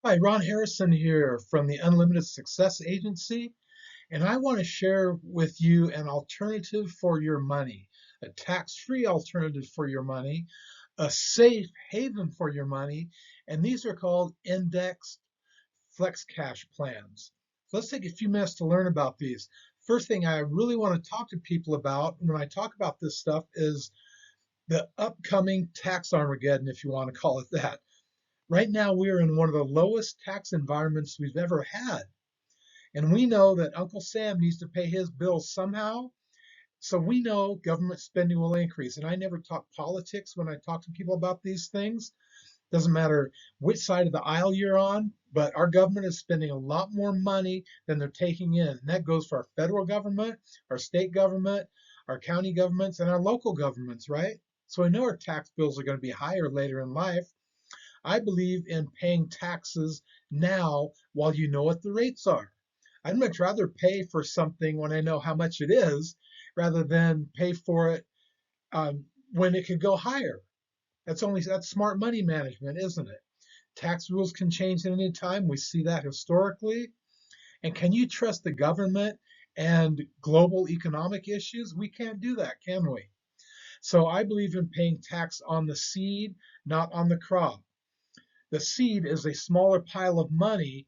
Hi, Ron Harrison here from the Unlimited Success Agency, and I want to share with you an alternative for your money, a tax-free alternative for your money, a safe haven for your money, and these are called indexed FLEXCash plans. So let's take a few minutes to learn about these. First thing I really want to talk to people about when I talk about this stuff is the upcoming tax Armageddon, if you want to call it that. Right now, we are in one of the lowest tax environments we've ever had. And we know that Uncle Sam needs to pay his bills somehow. So we know government spending will increase. And I never talk politics when I talk to people about these things. Doesn't matter which side of the aisle you're on, but our government is spending a lot more money than they're taking in. And that goes for our federal government, our state government, our county governments, and our local governments, right? So we know our tax bills are going to be higher later in life. I believe in paying taxes now while you know what the rates are. I'd much rather pay for something when I know how much it is rather than pay for it when it could go higher. That's smart money management, isn't it? Tax rules can change at any time. We see that historically. And can you trust the government and global economic issues? We can't do that, can we? So I believe in paying tax on the seed, not on the crop. The seed is a smaller pile of money.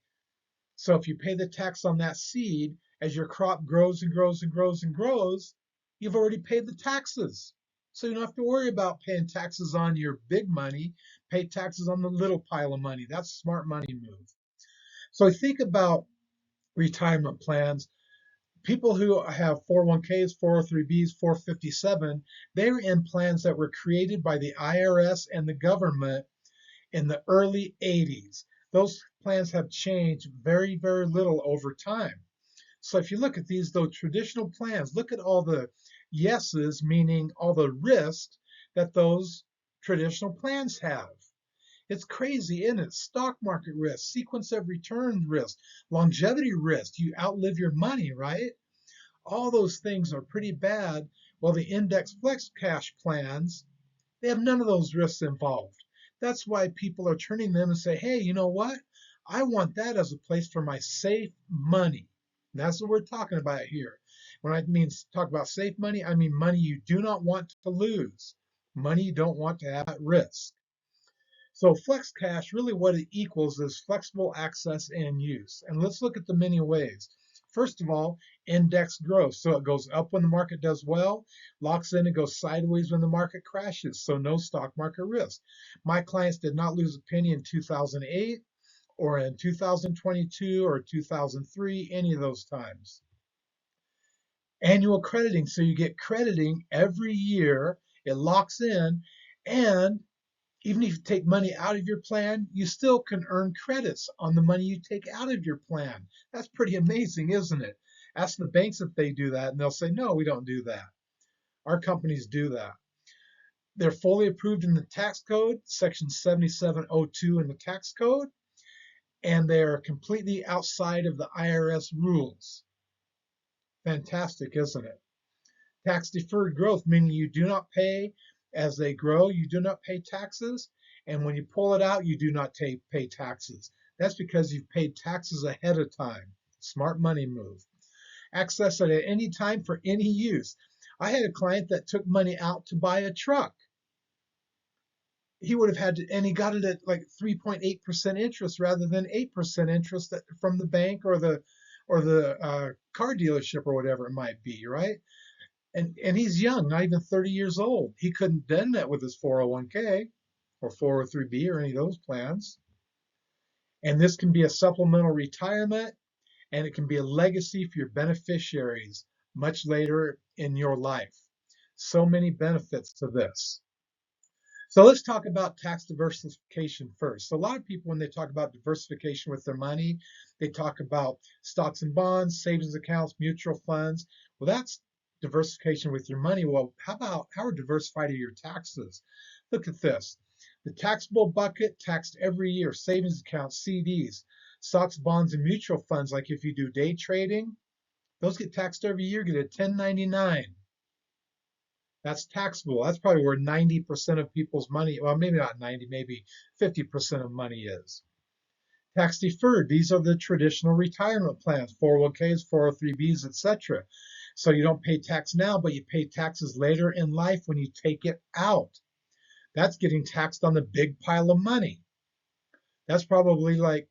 So if you pay the tax on that seed, as your crop grows and grows and grows and grows, you've already paid the taxes. So you don't have to worry about paying taxes on your big money. Pay taxes on the little pile of money. That's a smart money move. So think about retirement plans. People who have 401ks, 403bs, 457, they're in plans that were created by the IRS and the government in the early 80s. Those plans have changed very, very little over time. So if you look at these, though, traditional plans, look at all the yeses, meaning all the risks that those traditional plans have. It's crazy, isn't it? Stock market risk, sequence of return risk, longevity risk. You outlive your money, right? All those things are pretty bad. Well, the index flex cash plans, they have none of those risks involved. That's why people are turning to them and say, hey, you know what? I want that as a place for my safe money. And that's what we're talking about here. When I mean talk about safe money, I mean money you do not want to lose, money you don't want to have at risk. So flex cash, really what it equals is flexible access and use. And let's look at the many ways. First of all, index growth. So it goes up when the market does well, locks in and goes sideways when the market crashes. So no stock market risk. My clients did not lose a penny in 2008 or in 2022 or 2003, any of those times. Annual crediting. So you get crediting every year. It locks in, and even if you take money out of your plan, you still can earn credits on the money you take out of your plan. That's pretty amazing, isn't it? Ask the banks if they do that, and they'll say, no, we don't do that. Our companies do that. They're fully approved in the tax code, section 7702 in the tax code, and they're completely outside of the IRS rules. Fantastic, isn't it? Tax deferred growth, meaning you do not pay as they grow, you do not pay taxes. And when you pull it out, you do not pay taxes. That's because you've paid taxes ahead of time. Smart money move. Access it at any time for any use. I had a client that took money out to buy a truck. He would have had to, and he got it at like 3.8% interest rather than 8% interest from the bank or the car dealership or whatever it might be, right? And he's young, not even 30 years old. He couldn't done that with his 401k or 403b or any of those plans. And this can be a supplemental retirement, and it can be a legacy for your beneficiaries much later in your life. So many benefits to this. So let's talk about tax diversification first. So a lot of people, when they talk about diversification with their money, they talk about stocks and bonds, savings accounts, mutual funds. Well, that's diversification with your money. Well, how are diversified are your taxes? Look at this. The taxable bucket taxed every year, savings accounts, CDs, stocks, bonds, and mutual funds, like if you do day trading, those get taxed every year, get a 1099. That's taxable. That's probably where 90% of people's money, well, maybe not 90, maybe 50% of money is. Tax deferred, these are the traditional retirement plans, 401ks, 403bs, etc. So you don't pay tax now, but you pay taxes later in life when you take it out. That's getting taxed on the big pile of money. That's probably like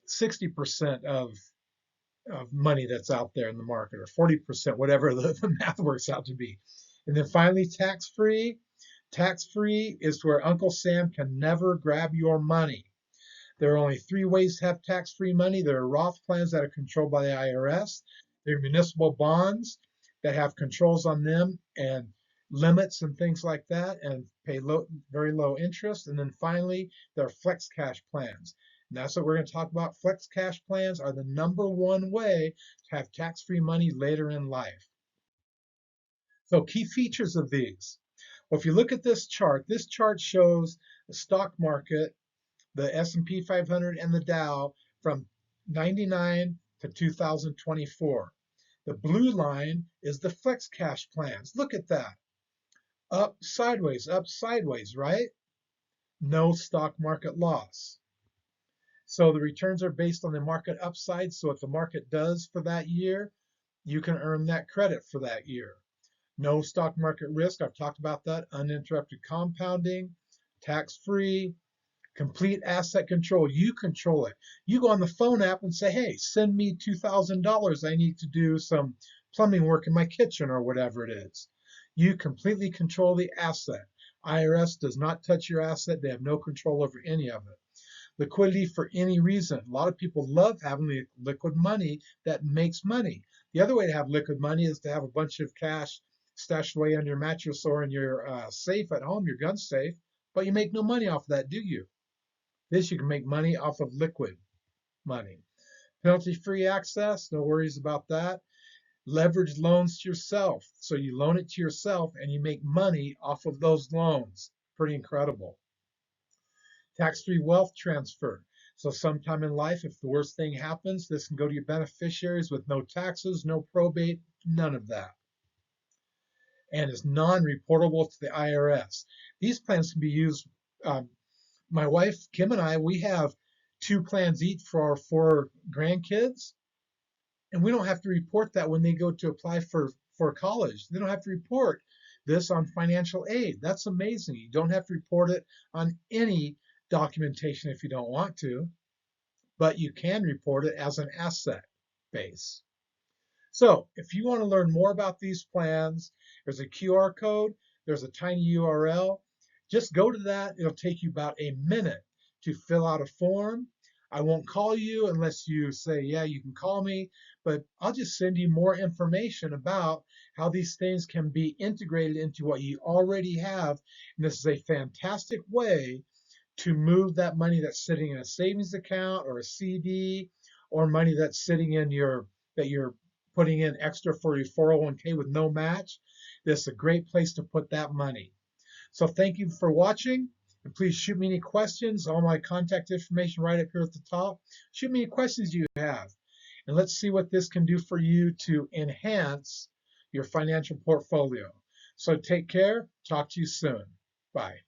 60% of money that's out there in the market, or 40%, whatever the math works out to be. And then finally, tax-free. Tax-free is where Uncle Sam can never grab your money. There are only three ways to have tax-free money. There are Roth plans that are controlled by the IRS. There are municipal bonds that have controls on them and limits and things like that, and pay very low interest. And then finally, there are FLEXCash plans. And that's what we're going to talk about. FLEXCash plans are the #1 way to have tax-free money later in life. So key features of these. Well, if you look at this chart shows the stock market, the S&P 500 and the Dow from 99 to 2024. The blue line is the FlexCash plans. Look at that. Up, sideways, right? No stock market loss. So the returns are based on the market upside. So if the market does for that year, you can earn that credit for that year. No stock market risk. I've talked about that. Uninterrupted compounding, tax-free, complete asset control. You control it. You go on the phone app and say, hey, send me $2,000. I need to do some plumbing work in my kitchen or whatever it is. You completely control the asset. IRS does not touch your asset. They have no control over any of it. Liquidity for any reason. A lot of people love having the liquid money that makes money. The other way to have liquid money is to have a bunch of cash stashed away on your mattress or in your safe at home, your gun safe, but you make no money off of that, do you? This, you can make money off of liquid money. Penalty-free access, no worries about that. Leveraged loans to yourself. So you loan it to yourself and you make money off of those loans. Pretty incredible. Tax-free wealth transfer. So sometime in life, if the worst thing happens, this can go to your beneficiaries with no taxes, no probate, none of that. And is non-reportable to the IRS. These plans can be used. My wife, Kim, and I, we have 2 plans each for our 4 grandkids. And we don't have to report that when they go to apply for college. They don't have to report this on financial aid. That's amazing. You don't have to report it on any documentation if you don't want to, but you can report it as an asset base. So if you want to learn more about these plans, there's a QR code, there's a tiny URL. Just go to that. It'll take you about a minute to fill out a form. I won't call you unless you say, yeah, you can call me, but I'll just send you more information about how these things can be integrated into what you already have. And this is a fantastic way to move that money that's sitting in a savings account or a CD, or money that's sitting in that you're putting in extra for your 401k with no match. This is a great place to put that money. So thank you for watching, and please shoot me any questions. All my contact information right up here at the top. Shoot me any questions you have, and let's see what this can do for you to enhance your financial portfolio. So take care. Talk to you soon. Bye.